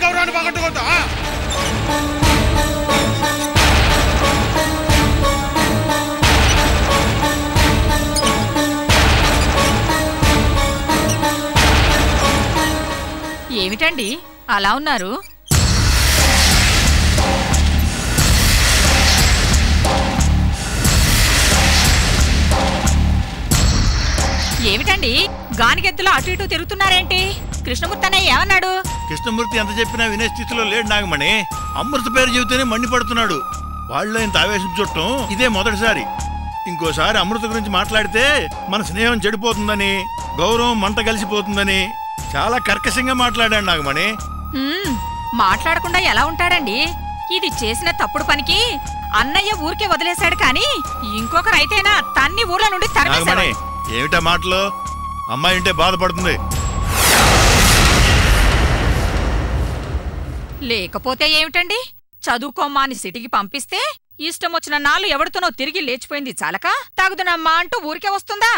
గౌరవాన్ని పగట్టుకోద్దా? ఏమిటండి అలా ఉన్నారు? ఏమిటండి గానిగెద్దులో అటు ఇటు తిరుగుతున్నారేంటి? కృష్ణమూర్తి అన్నయ్య ఏమన్నాడు? కృష్ణమూర్తి ఎంత చెప్పినా వినే స్థితిలో లేడు నాగమణి. అమృత పేరు చెబితేనే మండిపడుతున్నాడు. వాళ్ళలో ఇంత ఆవేశం చుట్టం ఇదే మొదటిసారి. ఇంకోసారి అమృత గురించి మాట్లాడితే మన స్నేహం చెడిపోతుందని, గౌరవం మంట కలిసిపోతుందని చాలా కర్కశంగా మాట్లాడాడు నాగమణి. మాట్లాడకుండా ఎలా ఉంటాడండి? ఇది చేసిన తప్పుడు పనికి అన్నయ్య ఊరికే వదిలేశాడు, కానీ ఇంకొకరైతేనా తన్ని ఊర్ల నుండి తరిమేశాడు. ఏమిటా మాటలు? అమ్మాయి ఉంటే బాధపడుతుంది. లేకపోతే ఏమిటండి, చదువుకోమ్మాని సిటీకి పంపిస్తే ఇష్టం వచ్చిన నాళ్ళు ఎవరితోనో తిరిగి లేచిపోయింది చాలక తాగుదునమ్మా అంటూ ఊరికే వస్తుందా?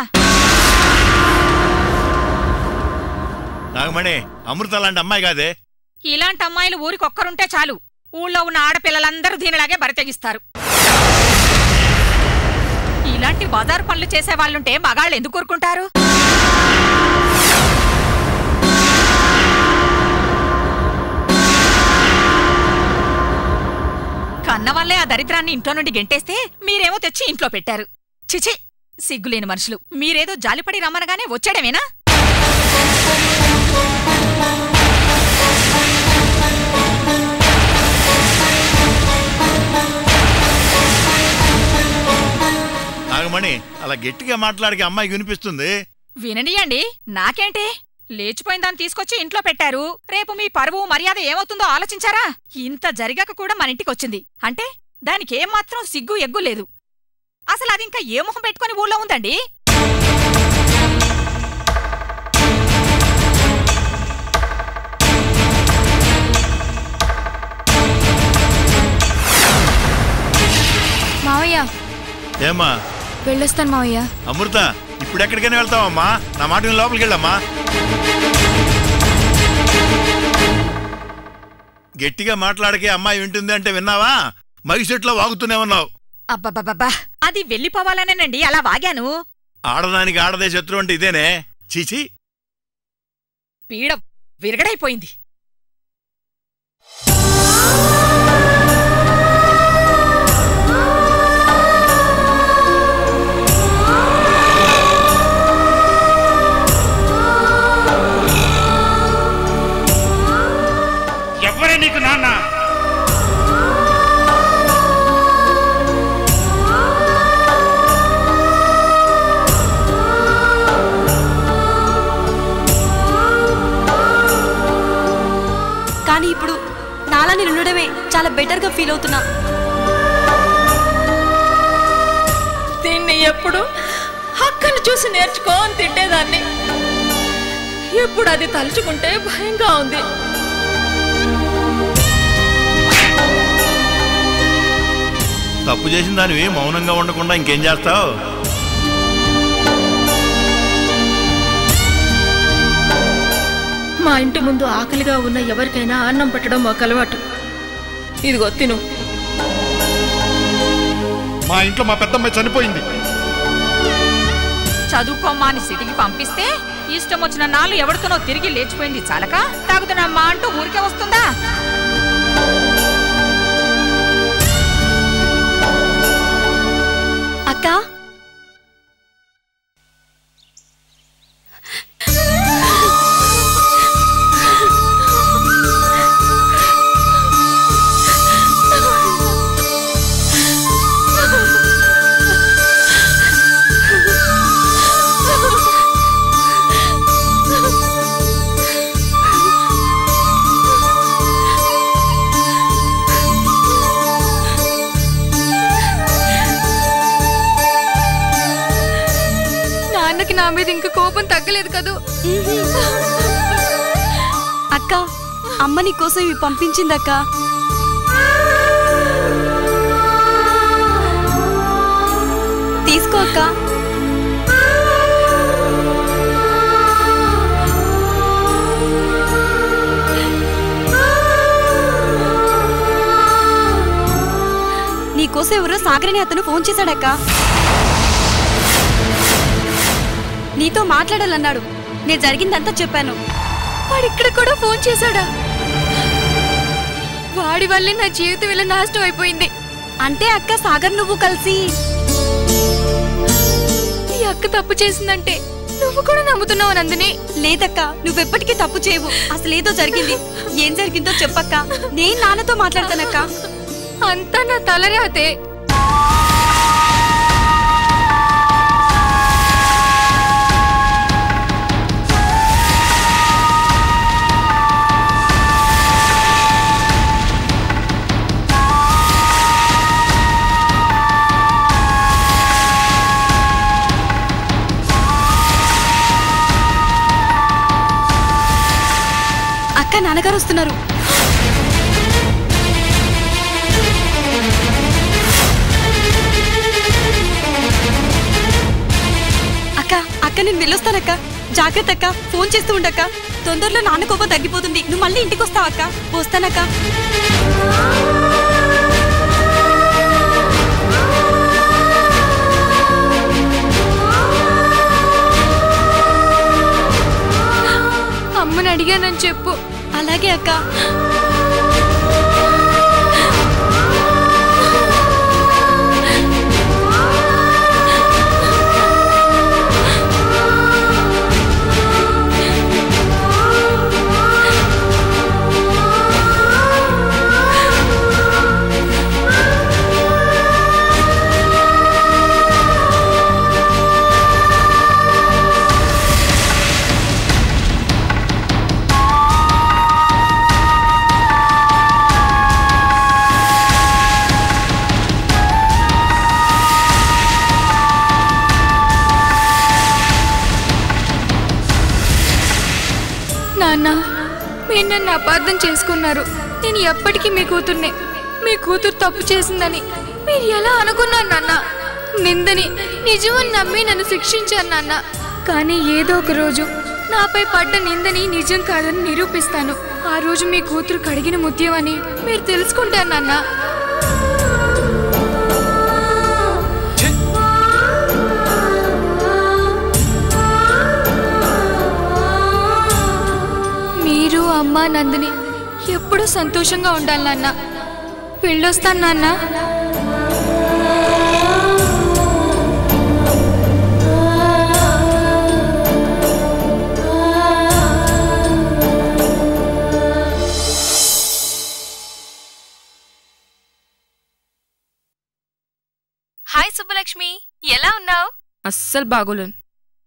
నాగమణి, అమృత లాంటి అమ్మాయి కాదే. ఇలాంటి అమ్మాయిలు ఊరికొక్కరుంటే చాలు, ఊళ్ళో ఉన్న ఆడపిల్లలందరూ దీనిలాగే బరితెగిస్తారు. ఇలాంటి బజారు పనులు చేసేవాళ్ళుంటే మగాళ్ళు ఎందుకు ఊరుకుంటారు? కన్నవాళ్లే ఆ దరిద్రాన్ని ఇంట్లో నుండి గెంటేస్తే మీరేమో తెచ్చి ఇంట్లో పెట్టారు. చిచి, సిగ్గులేని మనుషులు. మీరేదో జాలిపడి రమ్మనగానే వచ్చాడమేనా? నాగమణి, అలా గట్టిగా మాట్లాడికి అమ్మాయి వినిపిస్తుంది. విననీయండి, నాకేంటి? లేచిపోయిన దాన్ని తీసుకొచ్చి ఇంట్లో పెట్టారు. రేపు మీ పరువు మర్యాద ఏమవుతుందో ఆలోచించారా? ఇంత జరిగాక కూడా మన ఇంటికొచ్చింది అంటే దానికేమాత్రం సిగ్గు ఎగ్గు లేదు. అసలు అది ఇంకా ఏ మొహం పెట్టుకుని ఊళ్ళో ఉందండి? మావయ్య. ఏమా? వెళ్ళొస్తాను మావయ్య. అమృత, ఇప్పుడెక్కడికైనా వెళ్తావమ్మా? నా మాట లోపలికి వెళ్ళమ్మా. గట్టిగా మాట్లాడకే, అమ్మాయి వింటుంది అంటే విన్నావా? మైసెట్లో వాగుతూనే ఉన్నావు. అబ్బబ్బబ్బా, అది వెళ్ళిపోవాలనేనండి అలా వాగాను. ఆడదానికి ఆడదే శత్రువు అంటే ఇదేనే? చీచి, పీడ విరగడైపోయింది. ఎవరే నీకు నాన్న? కానీ ఇప్పుడు నాలాని ఉండడమే చాలా బెటర్గా ఫీల్ అవుతున్నా. దీన్ని ఎప్పుడు అక్కను చూసి నేర్చుకో అని తిట్టేదాన్ని. ఇప్పుడు అది తలుచుకుంటే భయంగా ఉంది. తప్పు చేసిన దానివి మౌనంగా ఉండకుండా ఇంకేం చేస్తావు? మా ఇంటి ముందు ఆకలిగా ఉన్న ఎవరికైనా అన్నం పెట్టడం మాకు అలవాటు. ఇదిగో తిను. మా ఇంట్లో మా పెద్దమ్మాయి చనిపోయింది. చదువుకోమ్మాని సిటీకి పంపిస్తే ఇష్టం వచ్చిన నాళ్ళు ఎవరితోనో తిరిగి లేచిపోయింది చాలక తాగుతున్నమ్మా అంటూ ఊరికే వస్తుందా? అక్క, నా మీద ఇంకా కోపం తగ్గలేదు కదూ? అక్క, అమ్మ నీ కోసం ఇవి పంపించిందక్క. తీసుకో అక్క. నీకోసం ఎవరో సాగరని అతను ఫోన్ చేశాడక్క. నీతో మాట్లాడాలన్నాడు. నేను జరిగిందంతా చెప్పాను. వాడిక్కడ కూడా ఫోన్ చేశాడా? వాడి వల్లే నా జీవితం ఇలా నాశనం అయిపోయింది. అంటే అక్క సాగర్ నువ్వు కలిసి ఈ అక్క తప్పు చేసిందంటే నువ్వు కూడా నమ్ముతున్నావు నందిని? లేదక్క, నువ్వెప్పటికీ తప్పు చేయవు. అసలేదో జరిగింది. ఏం జరిగిందో చెప్పక్క. నేను నాన్నతో మాట్లాడతానక్క. అంతా నా తలరాతే. అక్క నాన్నగారు వస్తున్నారు. అక్క నేను వెళ్ళొస్తానక్క. జాగ్రత్త అక్క. ఫోన్ చేస్తూ ఉండక్క. తొందరలో నాన్న కోపం తగ్గిపోతుంది. నువ్వు మళ్ళీ ఇంటికి వస్తావు అక్క. వస్తానక్క. అమ్మని అడిగానని చెప్పు. అలాగే అక్క. నాన్న, మీరు నన్ను అపార్థం చేసుకున్నారు. నేను ఎప్పటికీ మీ కూతుర్నే. మీ కూతురు తప్పు చేసిందని మీరు ఎలా అనుకున్నారు నాన్న? నిందని నిజమని నమ్మి నన్ను శిక్షించారు నాన్న. కానీ ఏదో ఒక రోజు నాపై పడ్డ నిందని నిజం కాదని నిరూపిస్తాను. ఆ రోజు మీ కూతురు కడిగిన ముత్యం అని మీరు తెలుసుకుంటారు నాన్న. మీరు అమ్మ నందిని ఎప్పుడూ సంతోషంగా ఉండాలి నాన్న. వెళ్ళొస్తాను నాన్న. హాయ్ సుబ్బలక్ష్మి, ఎలా ఉన్నావు? అస్సలు బాగోలేను.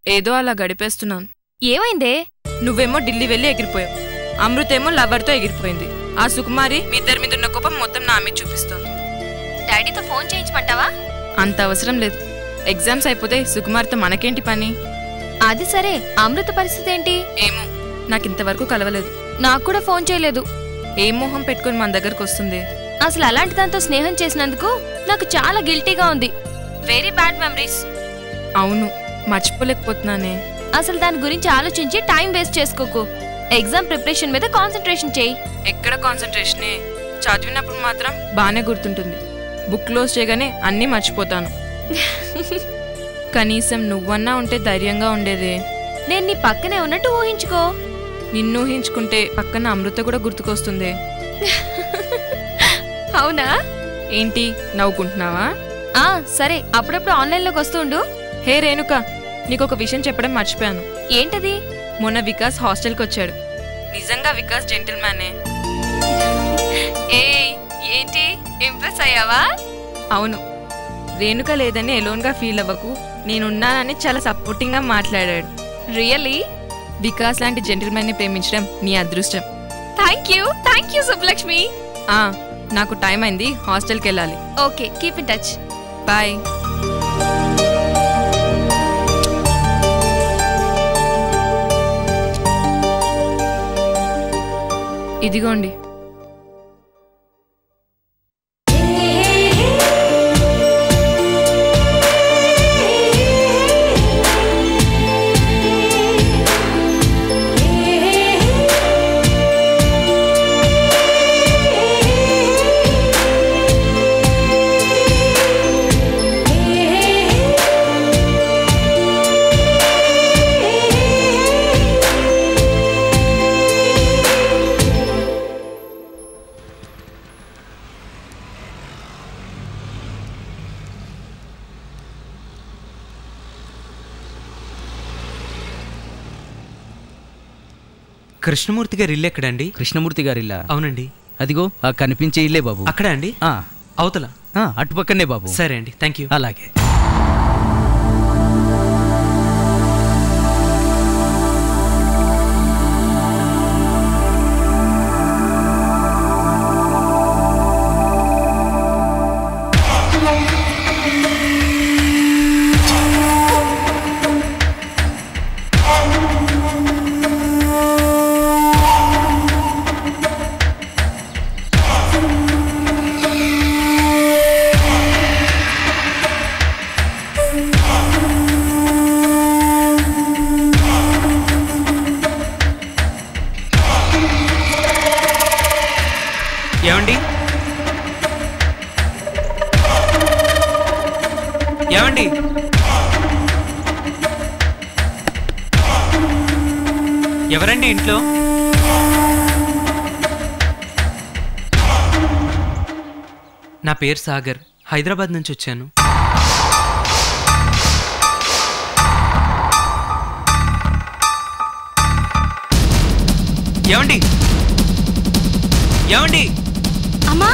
ఏదో అలా గడిపేస్తున్నాను. ఏమైందే? నువ్వేమో ఢిల్లీ వెళ్ళి ఎగిరిపోయావు. అమృతేమో లవర్తో ఎగిరిపోయింది. ఆ సుకుమారి మీ ఇద్దరి మీద ఉన్న కోపం మొత్తం నా మీద చూపిస్తోంది. డాడీతో ఫోన్ చేయించమంటావా? అంత అవసరం లేదు. ఎగ్జామ్స్ అయిపోతే సుకుమార్తో మనకేంటి పని? అది సరే, అమృత పరిస్థితి ఏంటి? ఏమో, నాకింతవరకు కలవలేదు. నాకు కూడా ఫోన్ చేయలేదు. ఏం మొహం పెట్టుకుని మన దగ్గరకు వస్తుంది? అసలు అలాంటి దాంతో స్నేహం చేసినందుకు నాకు చాలా గిల్టీగా ఉంది. Very bad memories. అవును, మర్చిపోలేకపోతున్నానే. అసలు దాని గురించి ఆలోచించి టైం వేస్ట్ చేసుకోకు. ఎగ్జామ్ ప్రిపరేషన్ మీద కాన్సన్ట్రేషన్ చేయి. ఎక్కడ కాన్సన్ట్రేషనే? చదివినప్పుడు మాత్రం బాగానే గుర్తుంటుంది. బుక్ క్లోజ్ చేయగానే అన్నీ మర్చిపోతాను. కనీసం నువ్వన్నా ఉంటే ధైర్యంగా ఉండేదే. నేను నీ పక్కనే ఉన్నట్టు ఊహించుకో. నిన్ను ఊహించుకుంటే పక్కన అమృత కూడా గుర్తుకొస్తుంది. అవునా? ఏంటి నవ్వుకుంటున్నావా? సరే, అప్పుడప్పుడు ఆన్లైన్లోకి వస్తుండు. హే రేణుక, నీకొక విషయం చెప్పడం మర్చిపోయాను. ఏంటది? మొన్న వికాస్ హాస్టల్కి వచ్చాడు. నిజంగా వికాస్ జెంటిల్మ్యానే. ఏంటి, ఇంప్రెస్ అయ్యావా? అవును, రేణుక లేదని ఎలోన్గా ఫీల్ అవ్వకు, నేనున్నానని చాలా సపోర్టింగ్గా మాట్లాడాడు. రియల్లీ? వికాస్ లాంటి జెంటిల్మ్యాన్ని ప్రేమించడం నీ అదృష్టం. Thank you Subbalakshmi. నాకు టైం అయింది, హాస్టల్కి వెళ్ళాలి. Okay, keep in touch. Bye. ఇదిగోండి. కృష్ణమూర్తి గారి ఇల్లు ఎక్కడండి? కృష్ణమూర్తి గారిల్లా? అవునండి. అదిగో ఆ కనిపించే ఇల్లే బాబు. అక్కడ అండి? అవతల? అటుపక్కనే బాబు. సరే అండి, థ్యాంక్ యూ. అలాగే. ఏమండి? ఏమండి? ఎవరండి ఇంట్లో? నా పేరు సాగర్, హైదరాబాద్ నుంచి వచ్చాను. ఏమండి? ఏమండి? అమ్మా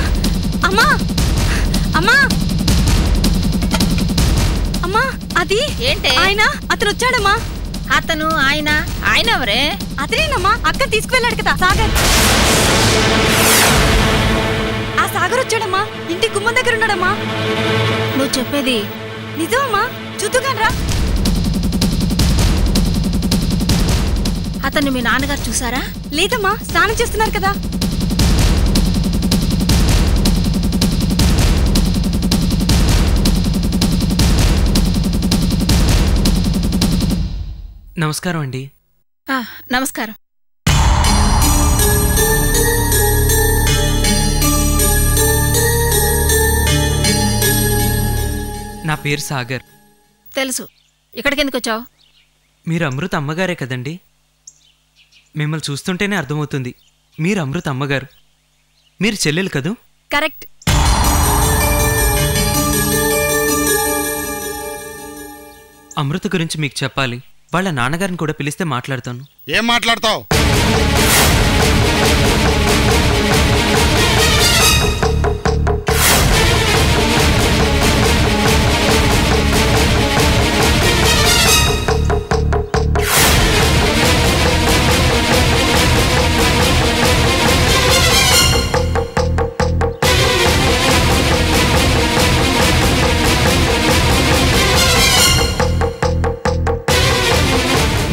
అమ్మా అమ్మా అమ్మా, అది ఏంటే? ఆయన అతను వచ్చాడమ్మా. అతను ఆయన ఎవరే? అతనేనమ్మా, అక్క తీసుకువెళ్ళాడు కదా సాగర్. ఆ సాగర్ వచ్చాడమ్మా, ఇంటి గుమ్మం దగ్గర ఉన్నాడమ్మా. నువ్వు చెప్పేది నిజమమ్మా, చూద్దుగానరా. అతన్ని మీ నాన్నగారు చూసారా? లేదమ్మా, స్నానం చేస్తున్నారు కదా. నమస్కారం అండి. నమస్కారం. నా పేరు సాగర్. తెలుసు. ఇక్కడికి ఎందుకు వచ్చావు? మీరు అమృత అమ్మగారే కదండి? మిమ్మల్ని చూస్తుంటేనే అర్థమవుతుంది మీరు అమృత అమ్మగారు. మీరు చెల్లెలు కదూ? కరెక్ట్. అమృత గురించి మీకు చెప్పాలి. వాళ్ళ నాన్నగారిని కూడా పిలిస్తే మాట్లాడతాను. ఏం మాట్లాడతావు?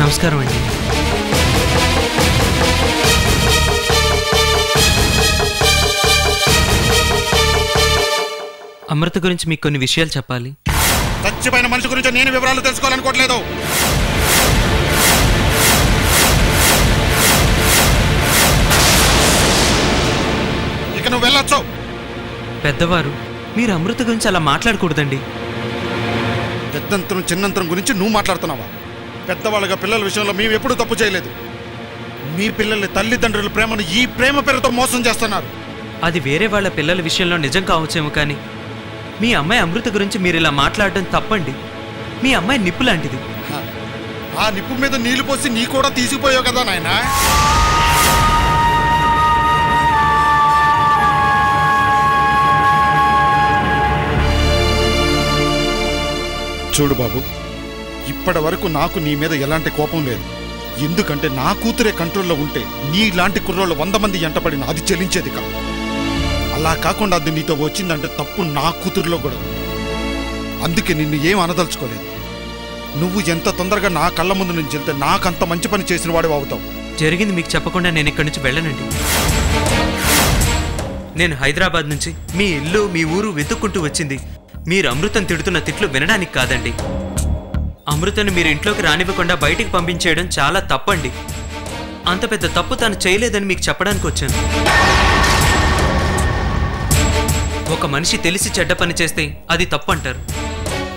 నమస్కారం అండి. అమృత గురించి మీకు కొన్ని విషయాలు చెప్పాలి. చచ్చిపోయిన మనిషి గురించి నేను వివరాలు తెలుసుకోవాలనుకోవట్లేదు. ఇక నువ్వు వెళ్ళొచ్చు. పెద్దవారు, మీరు అమృత గురించి అలా మాట్లాడకూడదండి. పెద్దంతరం చిన్నంతరం గురించి నువ్వు మాట్లాడుతున్నావా? పెద్దవాళ్ళగా పిల్లల విషయంలో మేము ఎప్పుడూ తప్పు చేయలేదు. మీ పిల్లల్ని తల్లిదండ్రుల ప్రేమను ఈ ప్రేమ పేరుతో మోసం చేస్తున్నారు. అది వేరే వాళ్ళ పిల్లల విషయంలో నిజం కావచ్చేమో, కానీ మీ అమ్మాయి అమృత గురించి మీరు ఇలా మాట్లాడడం తప్పండి. మీ అమ్మాయి నిప్పు లాంటిది. ఆ నిప్పు మీద నీళ్లు పోసి నీ కూడా తీసుకుపోయావు కదా నాయనా. చూడు బాబు, ఇప్పటి వరకు నాకు నీ మీద ఎలాంటి కోపం లేదు. ఎందుకంటే నా కూతురే కంట్రోల్లో ఉంటే నీలాంటి కుర్రోళ్ళు 100 మంది ఎంటపడిన అది చెల్లించేది కాదు. అలా కాకుండా అది నీతో వచ్చిందంటే తప్పు నా కూతురులో కూడా. అందుకే నిన్ను ఏం అనదలుచుకోలేదు. నువ్వు ఎంత తొందరగా నా కళ్ళ ముందు నుంచి వెళ్తే నాకంత మంచి పని చేసిన వాడు అవుతావు. జరిగింది మీకు చెప్పకుండా నేను ఇక్కడి నుంచి వెళ్ళనండి. నేను హైదరాబాద్ నుంచి మీ ఇల్లు మీ ఊరు వెతుక్కుంటూ వచ్చింది మీరు అమృతను తిడుతున్న తిట్లు వినడానికి కాదండి. అమృతను మీరు ఇంట్లోకి రానివ్వకుండా బయటికి పంపించేయడం చాలా తప్పండి. అంత పెద్ద తప్పు తాను చేయలేదని మీకు చెప్పడానికి వచ్చాను. ఒక మనిషి తెలిసి చెడ్డ పని చేస్తే అది తప్పు అంటారు,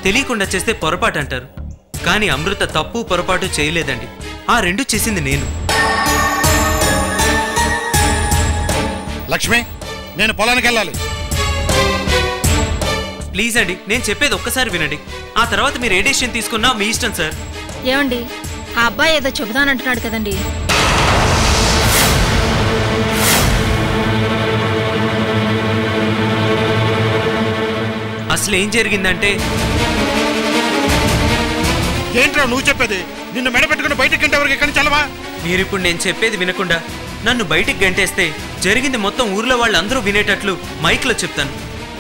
తెలియకుండా చేస్తే పొరపాటు అంటారు. కానీ అమృత తప్పు పొరపాటు చేయలేదండి. ఆ రెండు చేసింది నేను. లక్ష్మి, నేను పొలానికి వెళ్ళాలి. ప్లీజ్ అండి, నేను చెప్పేది ఒక్కసారి వినండి. ఆ తర్వాత మీరు ఏ డెసిషన్ తీసుకున్నా మీ ఇష్టం సార్. ఏమండి, ఆ అబ్బాయి ఏదో చెబుదానంటున్నాడు కదండి. అసలు ఏం జరిగిందంటే ఏంట్రా నువ్వు చెప్పేది? నిన్ను మెడపెట్టుకుని బయటకి గంటే వరకు ఎక్కడి చలవా? మీరిప్పుడు నేను చెప్పేది వినకుండా నన్ను బయటికి గంటేస్తే జరిగింది మొత్తం ఊర్లో వాళ్ళందరూ వినేటట్లు మైక్లో చెప్తాను.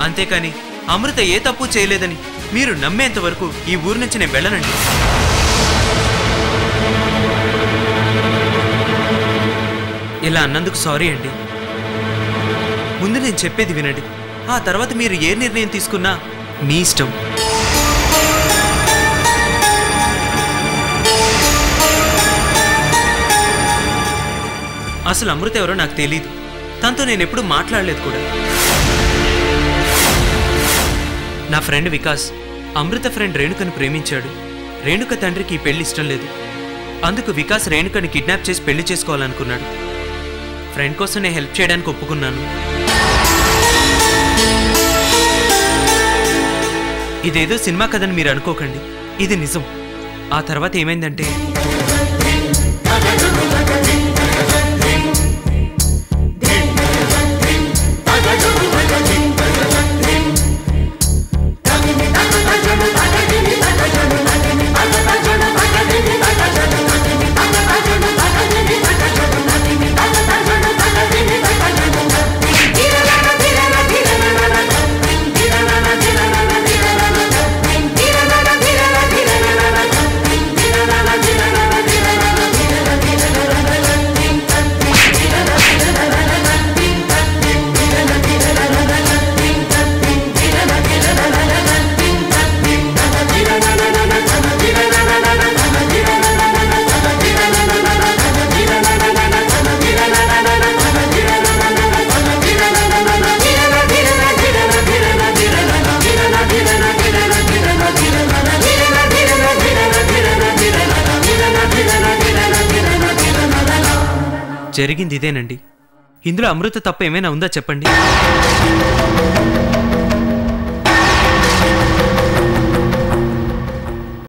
అంతేకాని అమృత ఏ తప్పు చేయలేదని మీరు నమ్మేంత వరకు ఈ ఊరు నుంచి నేను వెళ్ళనండి. ఇలా అన్నందుకు సారీ అండి. ముందు నేను చెప్పేది వినండి. ఆ తర్వాత మీరు ఏ నిర్ణయం తీసుకున్నా మీ ఇష్టం. అసలు అమృత ఎవరో నాకు తెలీదు. తనతో నేను ఎప్పుడూ మాట్లాడలేదు కూడా. నా ఫ్రెండ్ వికాస్ అమృత ఫ్రెండ్ రేణుకను ప్రేమించాడు. రేణుక తండ్రికి ఈ పెళ్లి ఇష్టం లేదు. అందుకు వికాస్ రేణుకని కిడ్నాప్ చేసి పెళ్లి చేసుకోవాలనుకున్నాడు. ఫ్రెండ్ కోసం నేను హెల్ప్ చేయడానికి ఒప్పుకున్నాను. ఇదేదో సినిమా కథని మీరు అనుకోకండి, ఇది నిజం. ఆ తర్వాత ఏమైందంటే జరిగింది ఇదేనండి. ఇందులో అమృత తప్ప ఏమైనా ఉందా చెప్పండి.